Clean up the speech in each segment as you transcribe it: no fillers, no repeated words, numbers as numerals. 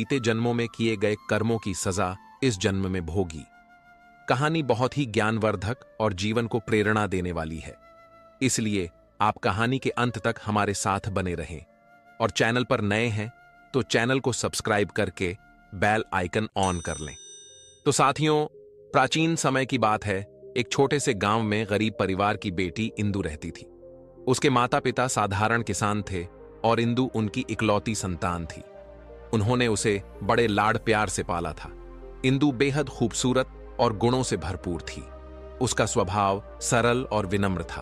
बीते जन्मों में किए गए कर्मों की सजा इस जन्म में भोगी। कहानी बहुत ही ज्ञानवर्धक और जीवन को प्रेरणा देने वाली है, इसलिए आप कहानी के अंत तक हमारे साथ बने रहें। और चैनल पर नए हैं तो चैनल को सब्सक्राइब करके बेल आइकन ऑन कर लें। तो साथियों, प्राचीन समय की बात है। एक छोटे से गांव में गरीब परिवार की बेटी इंदु रहती थी। उसके माता पिता साधारण किसान थे और इंदु उनकी इकलौती संतान थी। उन्होंने उसे बड़े लाड़ प्यार से पाला था। इंदु बेहद खूबसूरत और गुणों से भरपूर थी। उसका स्वभाव सरल और विनम्र था।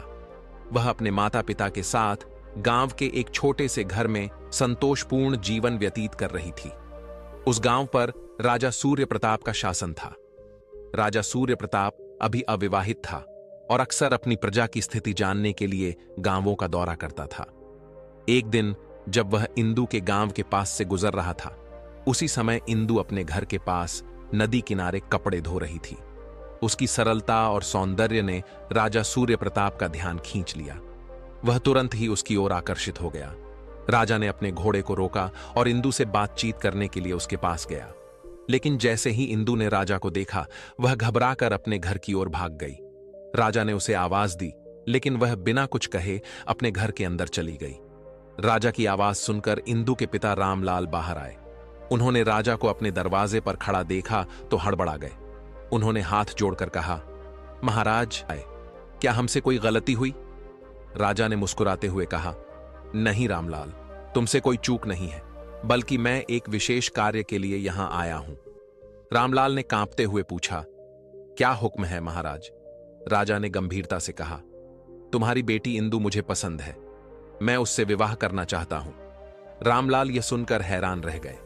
वह अपने माता पिता के साथ गांव के एक छोटे से घर में संतोषपूर्ण जीवन व्यतीत कर रही थी। उस गांव पर राजा सूर्य प्रताप का शासन था। राजा सूर्य प्रताप अभी अविवाहित था और अक्सर अपनी प्रजा की स्थिति जानने के लिए गांवों का दौरा करता था। एक दिन जब वह इंदु के गांव के पास से गुजर रहा था, उसी समय इंदु अपने घर के पास नदी किनारे कपड़े धो रही थी। उसकी सरलता और सौंदर्य ने राजा सूर्य प्रताप का ध्यान खींच लिया। वह तुरंत ही उसकी ओर आकर्षित हो गया। राजा ने अपने घोड़े को रोका और इंदु से बातचीत करने के लिए उसके पास गया। लेकिन जैसे ही इंदु ने राजा को देखा, वह घबराकर अपने घर की ओर भाग गई। राजा ने उसे आवाज दी, लेकिन वह बिना कुछ कहे अपने घर के अंदर चली गई। राजा की आवाज सुनकर इंदु के पिता रामलाल बाहर आए। उन्होंने राजा को अपने दरवाजे पर खड़ा देखा तो हड़बड़ा गए। उन्होंने हाथ जोड़कर कहा, महाराज, क्या हमसे कोई गलती हुई? राजा ने मुस्कुराते हुए कहा, नहीं रामलाल, तुमसे कोई चूक नहीं है, बल्कि मैं एक विशेष कार्य के लिए यहां आया हूं। रामलाल ने कांपते हुए पूछा, क्या हुक्म है महाराज? राजा ने गंभीरता से कहा, तुम्हारी बेटी इंदु मुझे पसंद है, मैं उससे विवाह करना चाहता हूं। रामलाल यह सुनकर हैरान रह गए।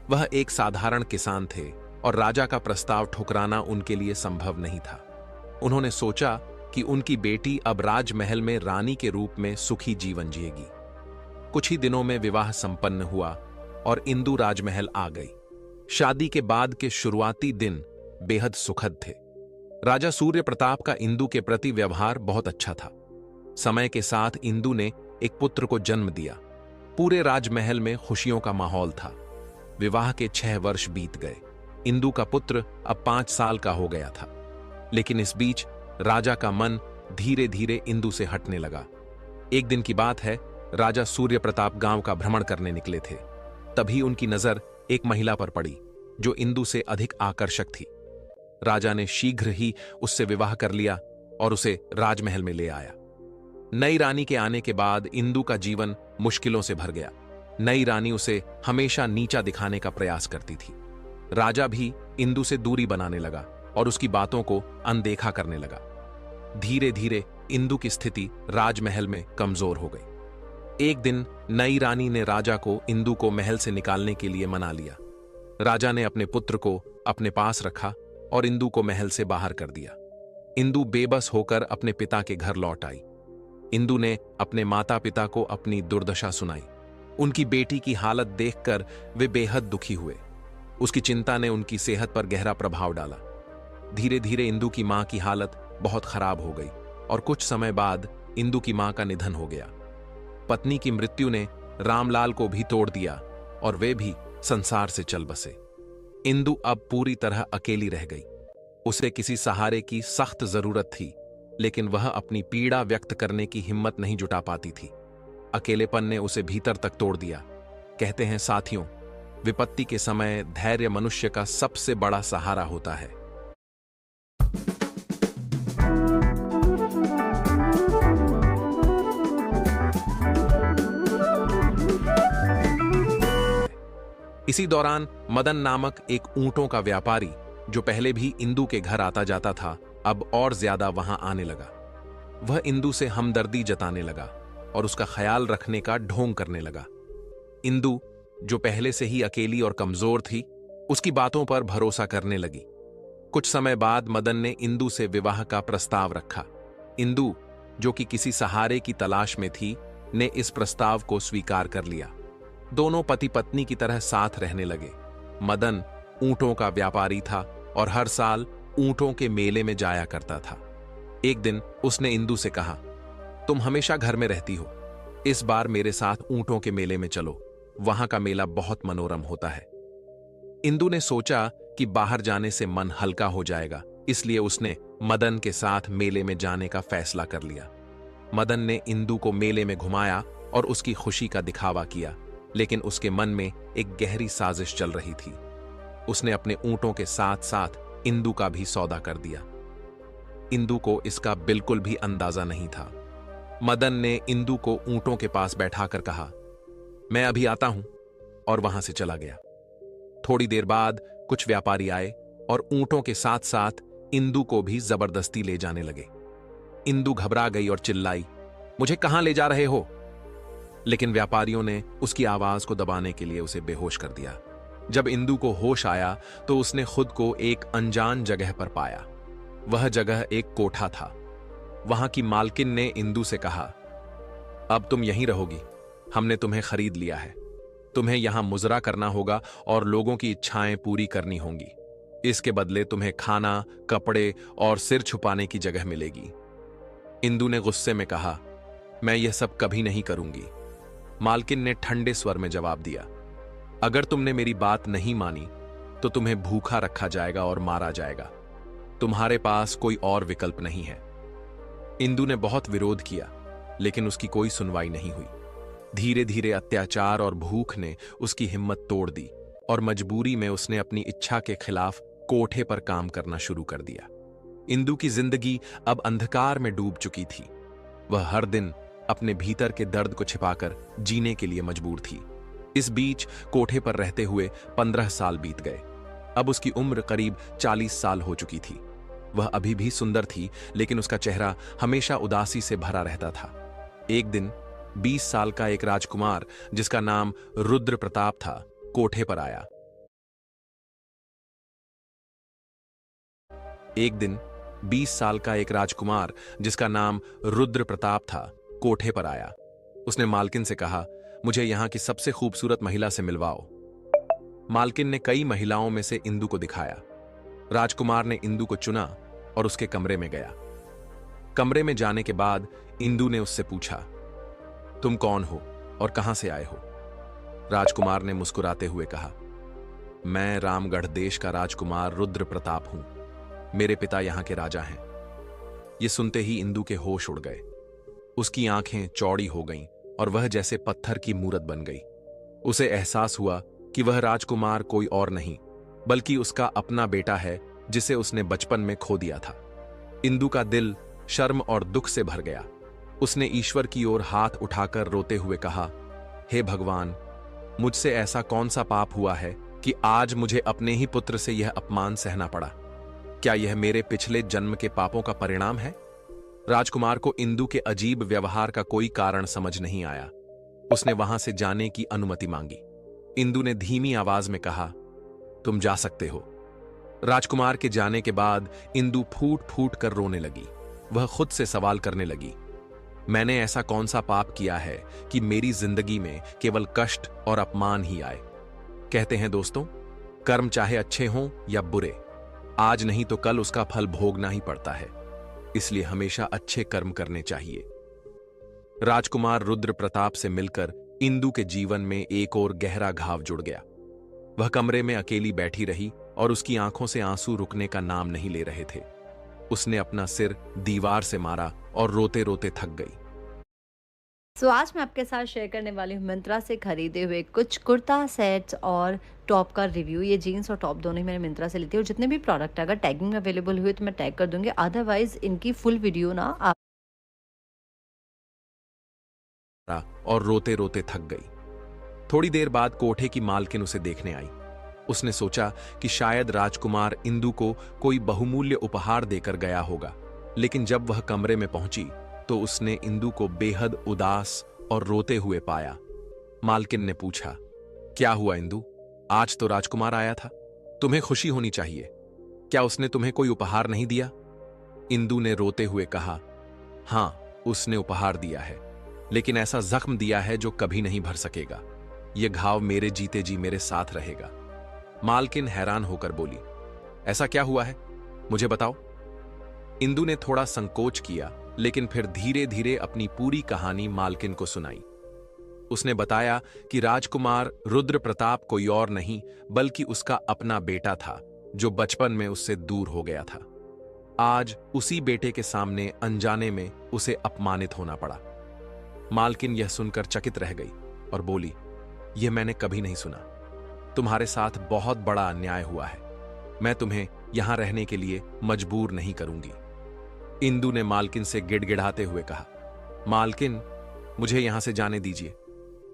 वह एक साधारण किसान थे और राजा का प्रस्ताव ठुकराना उनके लिए संभव नहीं था। उन्होंने सोचा कि उनकी बेटी अब राजमहल में रानी के रूप में सुखी जीवन जिएगी। कुछ ही दिनों में विवाह संपन्न हुआ और इंदु राजमहल आ गई। शादी के बाद के शुरुआती दिन बेहद सुखद थे। राजा सूर्य प्रताप का इंदु के प्रति व्यवहार बहुत अच्छा था। समय के साथ इंदु ने एक पुत्र को जन्म दिया। पूरे राजमहल में खुशियों का माहौल था। विवाह के 6 वर्ष बीत गए। इंदु का पुत्र अब 5 साल का हो गया था। लेकिन इस बीच राजा का मन धीरे धीरे इंदु से हटने लगा। एक दिन की बात है, राजा सूर्य प्रताप गांव का भ्रमण करने निकले थे। तभी उनकी नजर एक महिला पर पड़ी जो इंदु से अधिक आकर्षक थी। राजा ने शीघ्र ही उससे विवाह कर लिया और उसे राजमहल में ले आया। नई रानी के आने के बाद इंदु का जीवन मुश्किलों से भर गया। नई रानी उसे हमेशा नीचा दिखाने का प्रयास करती थी। राजा भी इंदु से दूरी बनाने लगा और उसकी बातों को अनदेखा करने लगा। धीरे धीरे इंदु की स्थिति राजमहल में कमजोर हो गई। एक दिन नई रानी ने राजा को इंदु को महल से निकालने के लिए मना लिया। राजा ने अपने पुत्र को अपने पास रखा और इंदु को महल से बाहर कर दिया। इंदु बेबस होकर अपने पिता के घर लौट आई। इंदु ने अपने माता पिता को अपनी दुर्दशा सुनाई। उनकी बेटी की हालत देखकर वे बेहद दुखी हुए। उसकी चिंता ने उनकी सेहत पर गहरा प्रभाव डाला। धीरे धीरे इंदु की मां की हालत बहुत खराब हो गई और कुछ समय बाद इंदु की मां का निधन हो गया। पत्नी की मृत्यु ने रामलाल को भी तोड़ दिया और वे भी संसार से चल बसे। इंदु अब पूरी तरह अकेली रह गई। उसे किसी सहारे की सख्त जरूरत थी, लेकिन वह अपनी पीड़ा व्यक्त करने की हिम्मत नहीं जुटा पाती थी। अकेलेपन ने उसे भीतर तक तोड़ दिया। कहते हैं साथियों, विपत्ति के समय धैर्य मनुष्य का सबसे बड़ा सहारा होता है। इसी दौरान मदन नामक एक ऊंटों का व्यापारी, जो पहले भी इंदु के घर आता जाता था, अब और ज्यादा वहां आने लगा। वह इंदु से हमदर्दी जताने लगा और उसका ख्याल रखने का ढोंग करने लगा। इंदु, जो पहले से ही अकेली और कमजोर थी, उसकी बातों पर भरोसा करने लगी। कुछ समय बाद मदन ने इंदु से विवाह का प्रस्ताव रखा। इंदु, जो कि किसी सहारे की तलाश में थी, ने इस प्रस्ताव को स्वीकार कर लिया। दोनों पति पत्नी की तरह साथ रहने लगे। मदन ऊंटों का व्यापारी था और हर साल ऊंटों के मेले में जाया करता था। एक दिन उसने इंदु से कहा, तुम हमेशा घर में रहती हो, इस बार मेरे साथ ऊंटों के मेले में चलो, वहां का मेला बहुत मनोरम होता है। इंदु ने सोचा कि बाहर जाने से मन हल्का हो जाएगा, इसलिए उसने मदन के साथ मेले में जाने का फैसला कर लिया। मदन ने इंदु को मेले में घुमाया और उसकी खुशी का दिखावा किया, लेकिन उसके मन में एक गहरी साजिश चल रही थी। उसने अपने ऊंटों के साथ साथ इंदु का भी सौदा कर दिया। इंदु को इसका बिल्कुल भी अंदाजा नहीं था। मदन ने इंदु को ऊंटों के पास बैठाकर कहा, मैं अभी आता हूं, और वहां से चला गया। थोड़ी देर बाद कुछ व्यापारी आए और ऊंटों के साथ साथ इंदु को भी जबरदस्ती ले जाने लगे। इंदु घबरा गई और चिल्लाई, मुझे कहां ले जा रहे हो? लेकिन व्यापारियों ने उसकी आवाज को दबाने के लिए उसे बेहोश कर दिया। जब इंदु को होश आया तो उसने खुद को एक अनजान जगह पर पाया। वह जगह एक कोठा था। वहां की मालकिन ने इंदु से कहा, अब तुम यहीं रहोगी, हमने तुम्हें खरीद लिया है। तुम्हें यहां मुजरा करना होगा और लोगों की इच्छाएं पूरी करनी होंगी। इसके बदले तुम्हें खाना, कपड़े और सिर छुपाने की जगह मिलेगी। इंदु ने गुस्से में कहा, मैं यह सब कभी नहीं करूंगी। मालकिन ने ठंडे स्वर में जवाब दिया, अगर तुमने मेरी बात नहीं मानी तो तुम्हें भूखा रखा जाएगा और मारा जाएगा। तुम्हारे पास कोई और विकल्प नहीं है। इंदु ने बहुत विरोध किया, लेकिन उसकी कोई सुनवाई नहीं हुई। धीरे धीरे अत्याचार और भूख ने उसकी हिम्मत तोड़ दी और मजबूरी में उसने अपनी इच्छा के खिलाफ कोठे पर काम करना शुरू कर दिया। इंदु की जिंदगी अब अंधकार में डूब चुकी थी। वह हर दिन अपने भीतर के दर्द को छिपाकर जीने के लिए मजबूर थी। इस बीच कोठे पर रहते हुए 15 साल बीत गए। अब उसकी उम्र करीब 40 साल हो चुकी थी। वह अभी भी सुंदर थी, लेकिन उसका चेहरा हमेशा उदासी से भरा रहता था। एक दिन 20 साल का एक राजकुमार, जिसका नाम रुद्र प्रताप था, कोठे पर आया। एक दिन 20 साल का एक राजकुमार, जिसका नाम रुद्र प्रताप था, कोठे पर आया। उसने मालकिन से कहा, मुझे यहां की सबसे खूबसूरत महिला से मिलवाओ। मालकिन ने कई महिलाओं में से इंदु को दिखाया। राजकुमार ने इंदु को चुना और उसके कमरे में गया। कमरे में जाने के बाद इंदु ने उससे पूछा, तुम कौन हो और कहां से आए हो? राजकुमार ने मुस्कुराते हुए कहा, मैं रामगढ़ देश का राजकुमार रुद्र प्रताप हूं। मेरे पिता यहां के राजा हैं। यह सुनते ही इंदु के होश उड़ गए। उसकी आंखें चौड़ी हो गईं और वह जैसे पत्थर की मूरत बन गई। उसे एहसास हुआ कि वह राजकुमार कोई और नहीं, बल्कि उसका अपना बेटा है, जिसे उसने बचपन में खो दिया था। इंदु का दिल शर्म और दुख से भर गया। उसने ईश्वर की ओर हाथ उठाकर रोते हुए कहा, हे भगवान, मुझसे ऐसा कौन सा पाप हुआ है कि आज मुझे अपने ही पुत्र से यह अपमान सहना पड़ा? क्या यह मेरे पिछले जन्म के पापों का परिणाम है? राजकुमार को इंदु के अजीब व्यवहार का कोई कारण समझ नहीं आया। उसने वहां से जाने की अनुमति मांगी। इंदु ने धीमी आवाज में कहा, तुम जा सकते हो। राजकुमार के जाने के बाद इंदु फूट फूट कर रोने लगी। वह खुद से सवाल करने लगी, मैंने ऐसा कौन सा पाप किया है कि मेरी जिंदगी में केवल कष्ट और अपमान ही आए? कहते हैं दोस्तों, कर्म चाहे अच्छे हों या बुरे, आज नहीं तो कल उसका फल भोगना ही पड़ता है। इसलिए हमेशा अच्छे कर्म करने चाहिए। राजकुमार रुद्र प्रताप से मिलकर इंदु के जीवन में एक और गहरा घाव जुड़ गया। वह कमरे में अकेली बैठी रही और उसकी आंखों से आंसू रुकने का नाम नहीं ले रहे थे। उसने अपना सिर दीवार से मारा और रोते रोते थक गई। आज मैं आपके साथ शेयर करने वाली हूँ मिंत्रा से खरीदे हुए कुछ कुर्ता सेट्स और टॉप का रिव्यू। ये जीन्स और टॉप दोनों ही मैंने मिंत्रा से ली थी और जितने भी प्रोडक्ट अगर टैगिंग में अवेलेबल हुए तो मैं टैग कर दूंगी, अदरवाइज इनकी फुल वीडियो ना आप और रोते रोते थक गई। थोड़ी देर बाद कोठे की मालकिन उसे देखने आई। उसने सोचा कि शायद राजकुमार इंदु को कोई बहुमूल्य उपहार देकर गया होगा, लेकिन जब वह कमरे में पहुंची तो उसने इंदु को बेहद उदास और रोते हुए पाया। मालकिन ने पूछा, क्या हुआ इंदु? आज तो राजकुमार आया था, तुम्हें खुशी होनी चाहिए। क्या उसने तुम्हें कोई उपहार नहीं दिया? इंदु ने रोते हुए कहा, हां, उसने उपहार दिया है, लेकिन ऐसा जख्म दिया है जो कभी नहीं भर सकेगा। यह घाव मेरे जीते जी मेरे साथ रहेगा। मालकिन हैरान होकर बोली, ऐसा क्या हुआ है, मुझे बताओ। इंदु ने थोड़ा संकोच किया, लेकिन फिर धीरे धीरे अपनी पूरी कहानी मालकिन को सुनाई। उसने बताया कि राजकुमार रुद्र प्रताप कोई और नहीं बल्कि उसका अपना बेटा था जो बचपन में उससे दूर हो गया था। आज उसी बेटे के सामने अनजाने में उसे अपमानित होना पड़ा। मालकिन यह सुनकर चकित रह गई और बोली, यह मैंने कभी नहीं सुना। तुम्हारे साथ बहुत बड़ा अन्याय हुआ है। मैं तुम्हें यहां रहने के लिए मजबूर नहीं करूंगी। इंदु ने मालकिन से गिड़गिड़ाते हुए कहा, मालकिन, मुझे यहां से जाने दीजिए।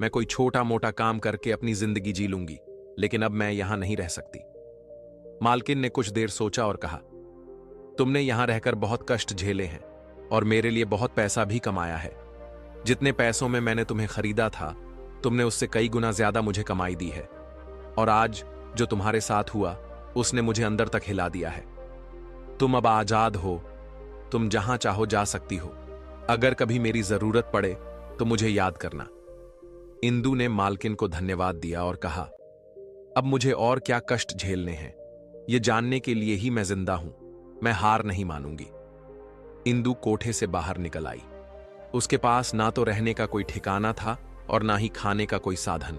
मैं कोई छोटा मोटा काम करके अपनी जिंदगी जी लूंगी, लेकिन अब मैं यहां नहीं रह सकती। मालकिन ने कुछ देर सोचा और कहा, तुमने यहां रहकर बहुत कष्ट झेले हैं और मेरे लिए बहुत पैसा भी कमाया है। जितने पैसों में मैंने तुम्हें खरीदा था, तुमने उससे कई गुना ज्यादा मुझे कमाई दी है। और आज जो तुम्हारे साथ हुआ, उसने मुझे अंदर तक हिला दिया है। तुम अब आजाद हो, तुम जहां चाहो जा सकती हो। अगर कभी मेरी जरूरत पड़े तो मुझे याद करना। इंदु ने मालकिन को धन्यवाद दिया और कहा, अब मुझे और क्या कष्ट झेलने हैं, ये जानने के लिए ही मैं जिंदा हूं। मैं हार नहीं मानूंगी। इंदु कोठे से बाहर निकल आई। उसके पास ना तो रहने का कोई ठिकाना था और ना ही खाने का कोई साधन।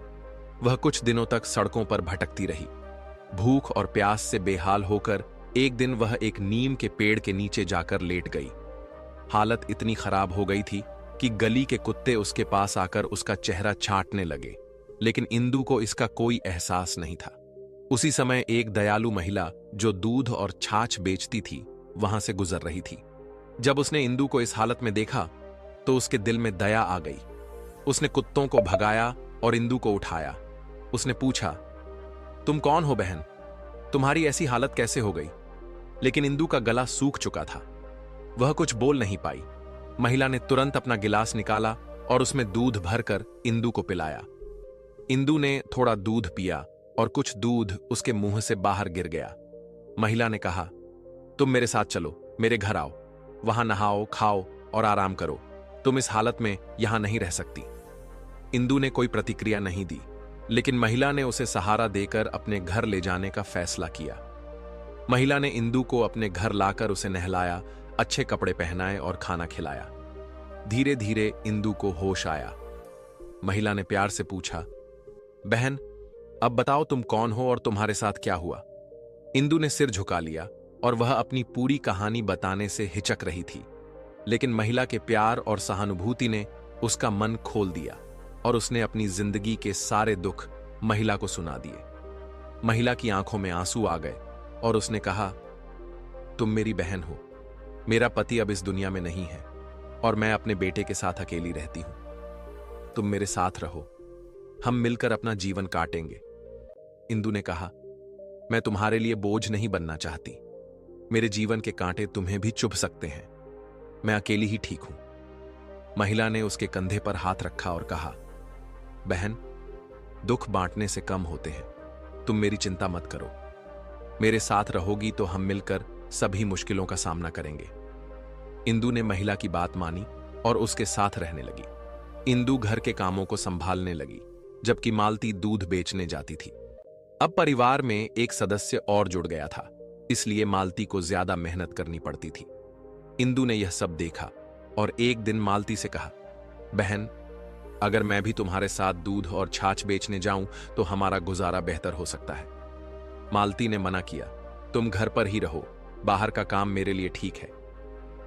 वह कुछ दिनों तक सड़कों पर भटकती रही। भूख और प्यास से बेहाल होकर एक दिन वह एक नीम के पेड़ के नीचे जाकर लेट गई। हालत इतनी खराब हो गई थी कि गली के कुत्ते उसके पास आकर उसका चेहरा चाटने लगे, लेकिन इंदु को इसका कोई एहसास नहीं था। उसी समय एक दयालु महिला जो दूध और छाछ बेचती थी, वहां से गुजर रही थी। जब उसने इंदु को इस हालत में देखा तो उसके दिल में दया आ गई। उसने कुत्तों को भगाया और इंदु को उठाया। उसने पूछा, तुम कौन हो बहन? तुम्हारी ऐसी हालत कैसे हो गई? लेकिन इंदु का गला सूख चुका था। वह कुछ बोल नहीं पाई। महिला ने तुरंत अपना गिलास निकाला और उसमें दूध भरकर इंदु को पिलाया। इंदु ने थोड़ा दूध पिया और कुछ दूध उसके मुंह से बाहर गिर गया। महिला ने कहा, तुम मेरे साथ चलो, मेरे घर आओ। वहां नहाओ, खाओ और आराम करो। तुम इस हालत में यहां नहीं रह सकती। इंदु ने कोई प्रतिक्रिया नहीं दी, लेकिन महिला ने उसे सहारा देकर अपने घर ले जाने का फैसला किया। महिला ने इंदु को अपने घर लाकर उसे नहलाया, अच्छे कपड़े पहनाए और खाना खिलाया। धीरे धीरे इंदु को होश आया। महिला ने प्यार से पूछा, बहन, अब बताओ तुम कौन हो और तुम्हारे साथ क्या हुआ? इंदु ने सिर झुका लिया और वह अपनी पूरी कहानी बताने से हिचक रही थी, लेकिन महिला के प्यार और सहानुभूति ने उसका मन खोल दिया और उसने अपनी जिंदगी के सारे दुख महिला को सुना दिए। महिला की आंखों में आंसू आ गए और उसने कहा, तुम मेरी बहन हो। मेरा पति अब इस दुनिया में नहीं है और मैं अपने बेटे के साथ अकेली रहती हूं। तुम मेरे साथ रहो, हम मिलकर अपना जीवन काटेंगे। इंदु ने कहा, मैं तुम्हारे लिए बोझ नहीं बनना चाहती। मेरे जीवन के कांटे तुम्हें भी चुभ सकते हैं। मैं अकेली ही ठीक हूं। महिला ने उसके कंधे पर हाथ रखा और कहा, बहन, दुख बांटने से कम होते हैं। तुम मेरी चिंता मत करो। मेरे साथ रहोगी तो हम मिलकर सभी मुश्किलों का सामना करेंगे। इंदु ने महिला की बात मानी और उसके साथ रहने लगी। इंदु घर के कामों को संभालने लगी, जबकि मालती दूध बेचने जाती थी। अब परिवार में एक सदस्य और जुड़ गया था, इसलिए मालती को ज्यादा मेहनत करनी पड़ती थी। इंदु ने यह सब देखा और एक दिन मालती से कहा, बहन, अगर मैं भी तुम्हारे साथ दूध और छाछ बेचने जाऊं तो हमारा गुजारा बेहतर हो सकता है। मालती ने मना किया, तुम घर पर ही रहो, बाहर का काम मेरे लिए ठीक है।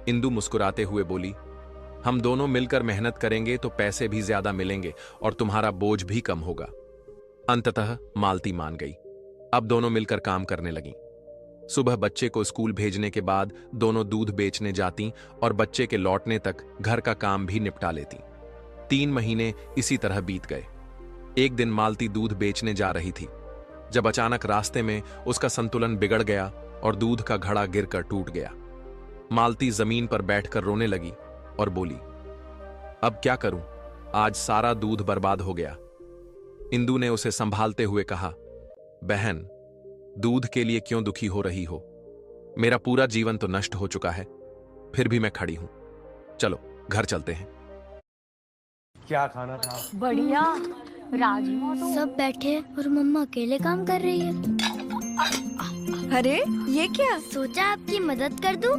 इंदु मुस्कुराते हुए बोली, हम दोनों मिलकर मेहनत करेंगे तो पैसे भी ज्यादा मिलेंगे और तुम्हारा बोझ भी कम होगा। अंततः मालती मान गई। अब दोनों मिलकर काम करने लगीं। सुबह बच्चे को स्कूल भेजने के बाद दोनों दूध बेचने जाती और बच्चे के लौटने तक घर का काम भी निपटा लेती। 3 महीने इसी तरह बीत गए। एक दिन मालती दूध बेचने जा रही थी, जब अचानक रास्ते में उसका संतुलन बिगड़ गया और दूध का घड़ा गिरकर टूट गया। मालती जमीन पर बैठकर रोने लगी और बोली, अब क्या करूं? आज सारा दूध बर्बाद हो गया। इंदु ने उसे संभालते हुए कहा, बहन, दूध के लिए क्यों दुखी हो रही हो? मेरा पूरा जीवन तो नष्ट हो चुका है, फिर भी मैं खड़ी हूं। चलो घर चलते हैं। क्या खाना था? बढ़िया। राजमा तो सब बैठे और मम्मा अकेले काम कर रही है। अरे ये क्या? सोचा आपकी मदद कर दूं।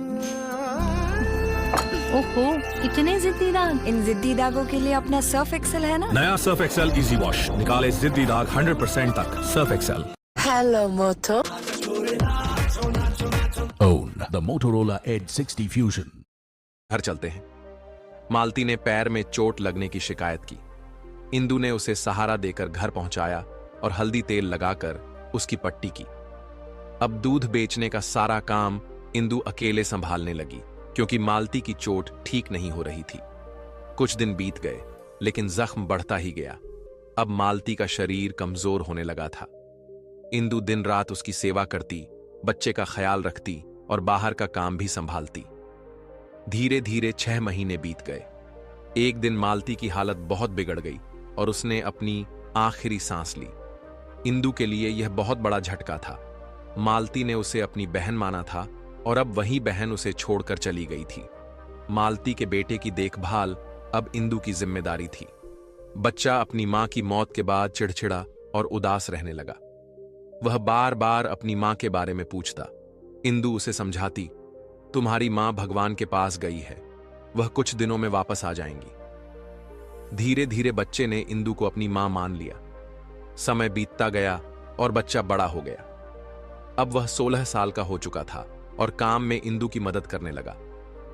ओहो, इतने जिद्दी दाग। इन जिद्दी दागों के लिए अपना सर्फ एक्सेल है ना। नया सर्फ एक्सेल इजी वॉश निकाले जिद्दी दाग 100% तक। Surf Excel. Hello Moto. Own the Motorola Edge 60 Fusion. घर चलते हैं। मालती ने पैर में चोट लगने की शिकायत की। इंदु ने उसे सहारा देकर घर पहुंचाया और हल्दी तेल लगाकर उसकी पट्टी की। अब दूध बेचने का सारा काम इंदु अकेले संभालने लगी, क्योंकि मालती की चोट ठीक नहीं हो रही थी। कुछ दिन बीत गए, लेकिन जख्म बढ़ता ही गया। अब मालती का शरीर कमजोर होने लगा था। इंदु दिन रात उसकी सेवा करती, बच्चे का ख्याल रखती और बाहर का काम भी संभालती। धीरे धीरे 6 महीने बीत गए। एक दिन मालती की हालत बहुत बिगड़ गई और उसने अपनी आखिरी सांस ली। इंदु के लिए यह बहुत बड़ा झटका था। मालती ने उसे अपनी बहन माना था और अब वही बहन उसे छोड़कर चली गई थी। मालती के बेटे की देखभाल अब इंदु की जिम्मेदारी थी। बच्चा अपनी मां की मौत के बाद चिड़चिड़ा और उदास रहने लगा। वह बार बार अपनी मां के बारे में पूछता। इंदु उसे समझाती, तुम्हारी मां भगवान के पास गई है, वह कुछ दिनों में वापस आ जाएंगी। धीरे धीरे बच्चे ने इंदु को अपनी मां मान लिया। समय बीतता गया और बच्चा बड़ा हो गया। अब वह 16 साल का हो चुका था और काम में इंदु की मदद करने लगा।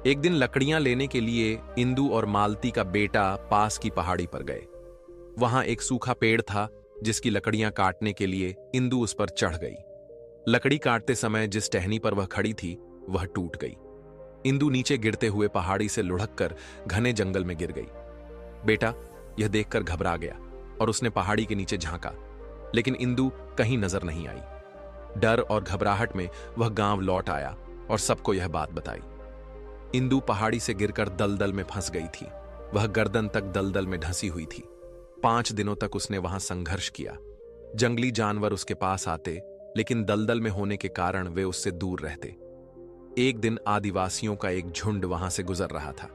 एक दिन लकड़ियां लेने के लिए इंदु और मालती का बेटा पास की पहाड़ी पर गए। वहां एक सूखा पेड़ था, जिसकी लकड़ियां काटने के लिए इंदु उस पर चढ़ गई। लकड़ी काटते समय जिस टहनी पर वह खड़ी थी, वह टूट गई। इंदु नीचे गिरते हुए पहाड़ी से लुढ़ककर घने जंगल में गिर गई। बेटा यह देखकर घबरा गया और उसने पहाड़ी के नीचे झांका, लेकिन इंदु कहीं नजर नहीं आई। डर और घबराहट में वह गांव लौट आया और सबको यह बात बताई। इंदु पहाड़ी से गिरकर दलदल में फंस गई थी। वह गर्दन तक दलदल में ढंसी हुई थी। 5 दिनों तक उसने वहां संघर्ष किया। जंगली जानवर उसके पास आते, लेकिन दलदल में होने के कारण वे उससे दूर रहते। एक दिन आदिवासियों का एक झुंड वहां से गुजर रहा था।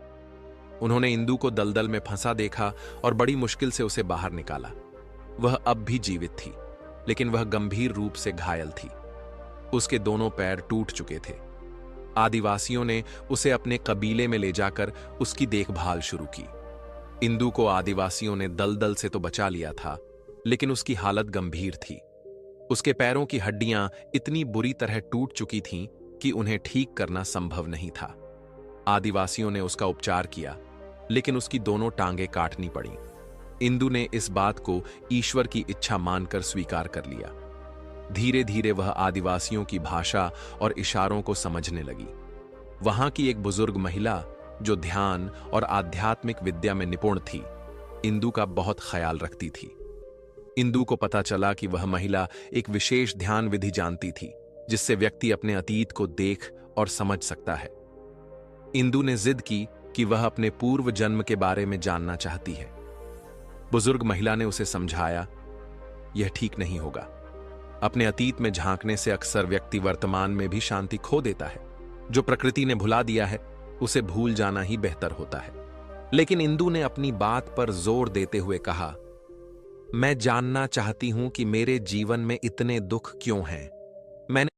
उन्होंने इंदु को दलदल में फंसा देखा और बड़ी मुश्किल से उसे बाहर निकाला। वह अब भी जीवित थी, लेकिन वह गंभीर रूप से घायल थी। उसके दोनों पैर टूट चुके थे। आदिवासियों ने उसे अपने कबीले में ले जाकर उसकी देखभाल शुरू की। इंदु को आदिवासियों ने दलदल से तो बचा लिया था, लेकिन उसकी हालत गंभीर थी। उसके पैरों की हड्डियां इतनी बुरी तरह टूट चुकी थीं कि उन्हें ठीक करना संभव नहीं था। आदिवासियों ने उसका उपचार किया, लेकिन उसकी दोनों टांगें काटनी पड़ी। इंदु ने इस बात को ईश्वर की इच्छा मानकर स्वीकार कर लिया। धीरे धीरे वह आदिवासियों की भाषा और इशारों को समझने लगी। वहां की एक बुजुर्ग महिला, जो ध्यान और आध्यात्मिक विद्या में निपुण थी, इंदु का बहुत ख्याल रखती थी। इंदु को पता चला कि वह महिला एक विशेष ध्यान विधि जानती थी, जिससे व्यक्ति अपने अतीत को देख और समझ सकता है। इंदु ने जिद की कि वह अपने पूर्व जन्म के बारे में जानना चाहती है। बुजुर्ग महिला ने उसे समझाया, यह ठीक नहीं होगा। अपने अतीत में झांकने से अक्सर व्यक्ति वर्तमान में भी शांति खो देता है। जो प्रकृति ने भुला दिया है, उसे भूल जाना ही बेहतर होता है। लेकिन इंदु ने अपनी बात पर जोर देते हुए कहा, मैं जानना चाहती हूं कि मेरे जीवन में इतने दुख क्यों हैं। मैंने